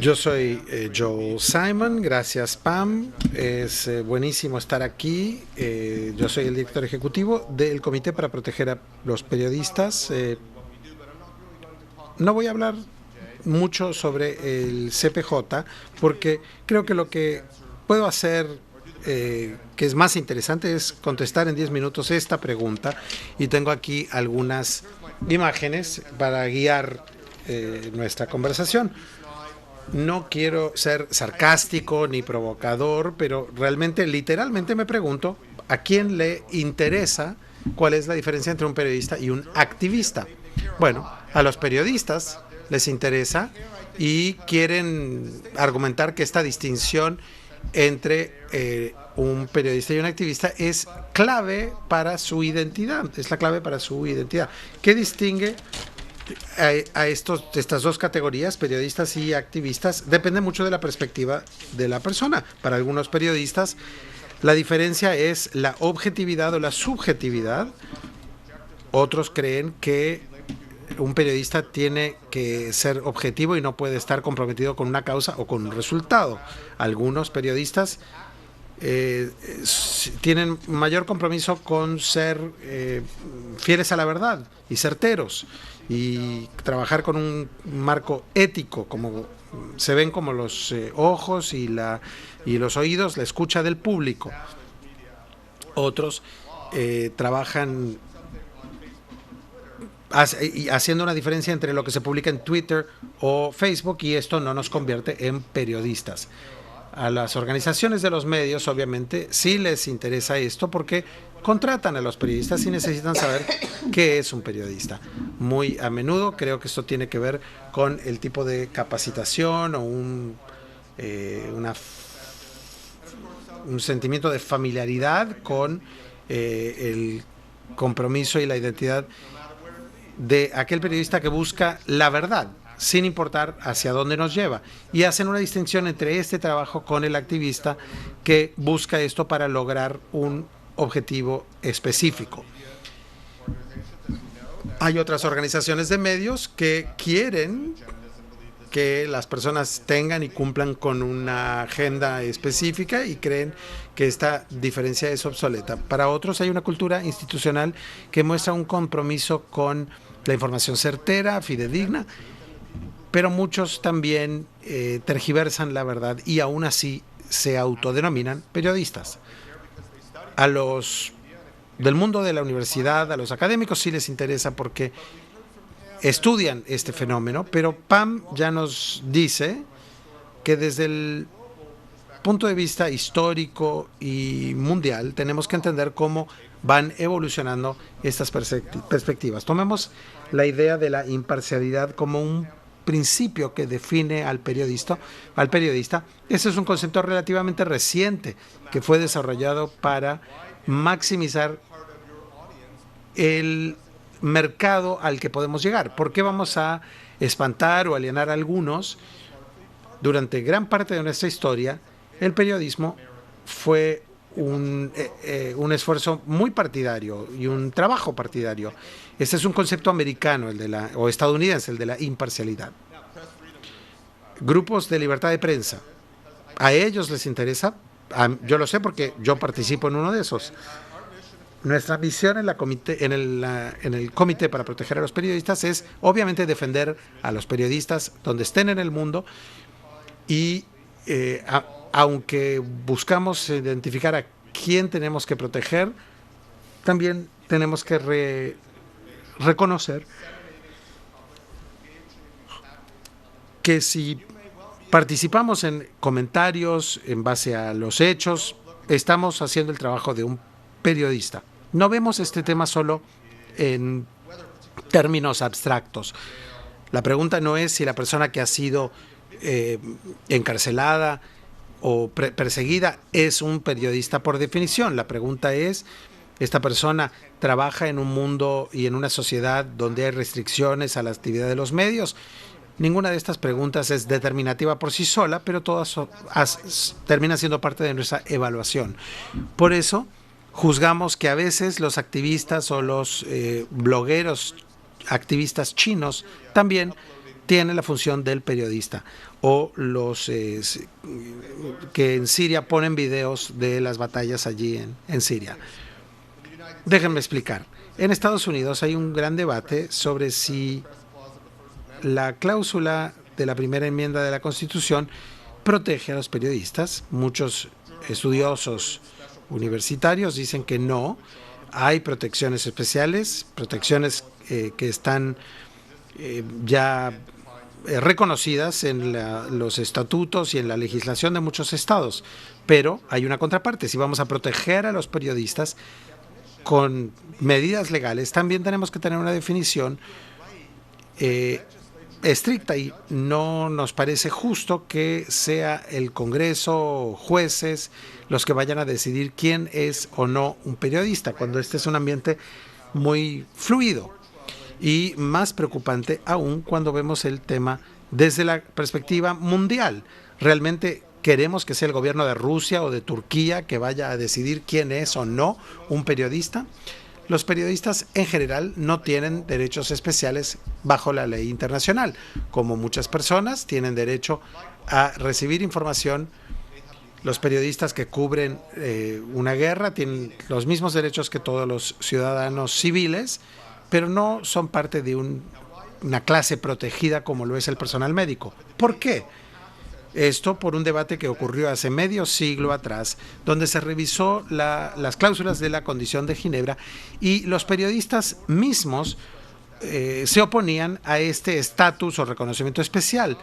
Yo soy Joel Simon, gracias Pam, es buenísimo estar aquí. Yo soy el director ejecutivo del Comité para Proteger a los Periodistas. No voy a hablar mucho sobre el CPJ porque creo que lo que puedo hacer, que es más interesante, es contestar en 10 minutos esta pregunta, y tengo aquí algunas imágenes para guiar nuestra conversación. No quiero ser sarcástico ni provocador, pero realmente, literalmente me pregunto a quién le interesa cuál es la diferencia entre un periodista y un activista. Bueno, a los periodistas les interesa y quieren argumentar que esta distinción entre un periodista y un activista es clave para su identidad, es la clave para su identidad. ¿Qué distingue estas dos categorías, periodistas y activistas? Depende mucho de la perspectiva de la persona. Para algunos periodistas la diferencia es la objetividad o la subjetividad. Otros creen que un periodista tiene que ser objetivo y no puede estar comprometido con una causa o con un resultado. Algunos periodistas tienen mayor compromiso con ser fieles a la verdad y certeros, y trabajar con un marco ético, como se ven como los ojos y los oídos, la escucha del público. Otros trabajan haciendo una diferencia entre lo que se publica en Twitter o Facebook, y esto no nos convierte en periodistas. A las organizaciones de los medios, obviamente, sí les interesa esto porque contratan a los periodistas y necesitan saber qué es un periodista. Muy a menudo creo que esto tiene que ver con el tipo de capacitación o un sentimiento de familiaridad con el compromiso y la identidad de aquel periodista que busca la verdad, sin importar hacia dónde nos lleva. Y hacen una distinción entre este trabajo con el activista que busca esto para lograr un objetivo específico. Hay otras organizaciones de medios que quieren que las personas tengan y cumplan con una agenda específica y creen que esta diferencia es obsoleta. Para otros hay una cultura institucional que muestra un compromiso con la información certera, fidedigna, pero muchos también tergiversan la verdad y aún así se autodenominan periodistas. A los del mundo de la universidad, a los académicos sí les interesa porque estudian este fenómeno, pero Pam ya nos dice que desde el punto de vista histórico y mundial tenemos que entender cómo van evolucionando estas perspectivas. Tomemos la idea de la imparcialidad como un principio que define al periodista. Ese es un concepto relativamente reciente que fue desarrollado para maximizar el mercado al que podemos llegar. ¿Por qué vamos a espantar o alienar a algunos? Durante gran parte de nuestra historia, el periodismo fue un esfuerzo muy partidario y un trabajo partidario. Este es un concepto americano, o estadounidense, el de la imparcialidad. Grupos de libertad de prensa, ¿a ellos les interesa? Yo lo sé porque yo participo en uno de esos. Nuestra misión en el Comité para Proteger a los Periodistas es obviamente defender a los periodistas donde estén en el mundo, y aunque buscamos identificar a quién tenemos que proteger, también tenemos que reconocer que si participamos en comentarios en base a los hechos, estamos haciendo el trabajo de un periodista. No vemos este tema solo en términos abstractos. La pregunta no es si la persona que ha sido encarcelada o perseguida es un periodista por definición. La pregunta es, ¿esta persona trabaja en un mundo y en una sociedad donde hay restricciones a la actividad de los medios? Ninguna de estas preguntas es determinativa por sí sola, pero todas terminan siendo parte de nuestra evaluación. Por eso, juzgamos que a veces los activistas o los blogueros activistas chinos también tiene la función del periodista, o los que en Siria ponen videos de las batallas allí en Siria. Déjenme explicar. En Estados Unidos hay un gran debate sobre si la cláusula de la primera enmienda de la Constitución protege a los periodistas. Muchos estudiosos universitarios dicen que no. Hay protecciones especiales, protecciones que están ya reconocidas en los estatutos y en la legislación de muchos estados. Pero hay una contraparte. Si vamos a proteger a los periodistas con medidas legales, también tenemos que tener una definición estricta, y no nos parece justo que sea el Congreso, jueces, los que vayan a decidir quién es o no un periodista, cuando este es un ambiente muy fluido. Y más preocupante aún cuando vemos el tema desde la perspectiva mundial. ¿Realmente queremos que sea el gobierno de Rusia o de Turquía que vaya a decidir quién es o no un periodista? Los periodistas en general no tienen derechos especiales bajo la ley internacional. Como muchas personas tienen derecho a recibir información, los periodistas que cubren una guerra tienen los mismos derechos que todos los ciudadanos civiles, pero no son parte de una clase protegida como lo es el personal médico. ¿Por qué? Esto por un debate que ocurrió hace medio siglo atrás, donde se revisó las cláusulas de la Convención de Ginebra, y los periodistas mismos se oponían a este estatus o reconocimiento especial.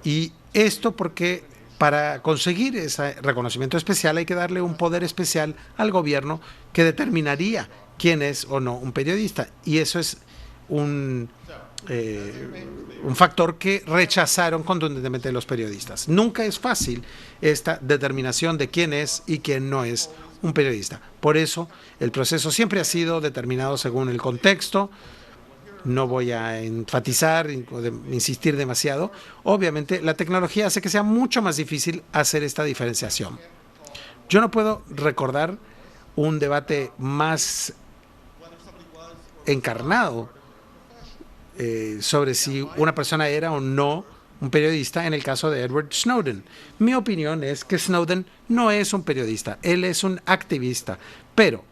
Y esto porque para conseguir ese reconocimiento especial hay que darle un poder especial al gobierno que determinaría quién es o no un periodista. Y eso es un factor que rechazaron contundentemente los periodistas. Nunca es fácil esta determinación de quién es y quién no es un periodista. Por eso el proceso siempre ha sido determinado según el contexto. No voy a enfatizar o insistir demasiado. Obviamente la tecnología hace que sea mucho más difícil hacer esta diferenciación. Yo no puedo recordar un debate más encarnado sobre si una persona era o no un periodista en el caso de Edward Snowden. Mi opinión es que Snowden no es un periodista, él es un activista, pero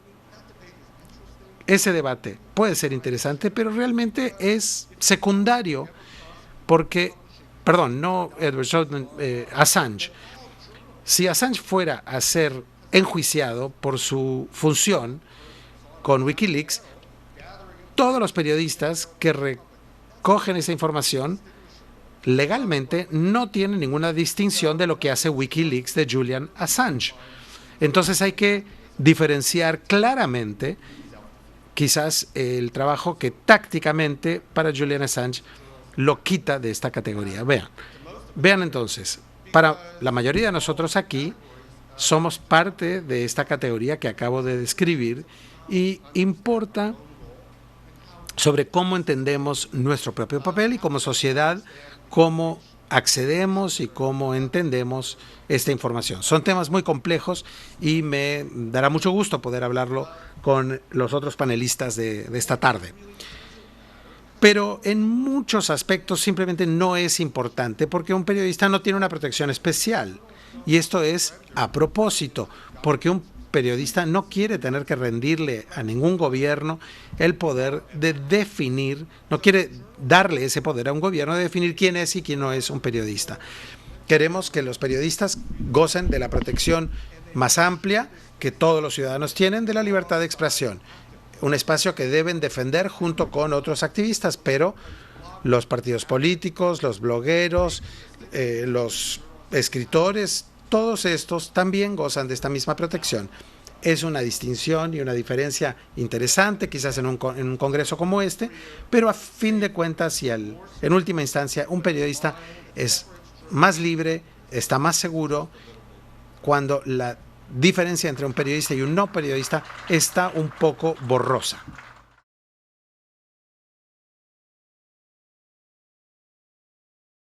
ese debate puede ser interesante, pero realmente es secundario porque, perdón, no Edward Snowden, Assange. Si Assange fuera a ser enjuiciado por su función con Wikileaks, todos los periodistas que recogen esa información legalmente no tienen ninguna distinción de lo que hace Wikileaks de Julian Assange. Entonces hay que diferenciar claramente quizás el trabajo que tácticamente para Julian Assange lo quita de esta categoría. Vean entonces, para la mayoría de nosotros aquí somos parte de esta categoría que acabo de describir, y importa sobre cómo entendemos nuestro propio papel y como sociedad, cómo accedemos y cómo entendemos esta información. Son temas muy complejos y me dará mucho gusto poder hablarlo con los otros panelistas de esta tarde. Pero en muchos aspectos simplemente no es importante porque un periodista no tiene una protección especial. Y esto es a propósito, porque un periodista no quiere tener que rendirle a ningún gobierno el poder de definir, no quiere darle ese poder a un gobierno de definir quién es y quién no es un periodista. Queremos que los periodistas gocen de la protección más amplia que todos los ciudadanos tienen de la libertad de expresión, un espacio que deben defender junto con otros activistas, pero los partidos políticos, los blogueros, los escritores, todos estos también gozan de esta misma protección. Es una distinción y una diferencia interesante, quizás en un congreso como este, pero a fin de cuentas y en última instancia, un periodista es más libre, está más seguro cuando la diferencia entre un periodista y un no periodista está un poco borrosa.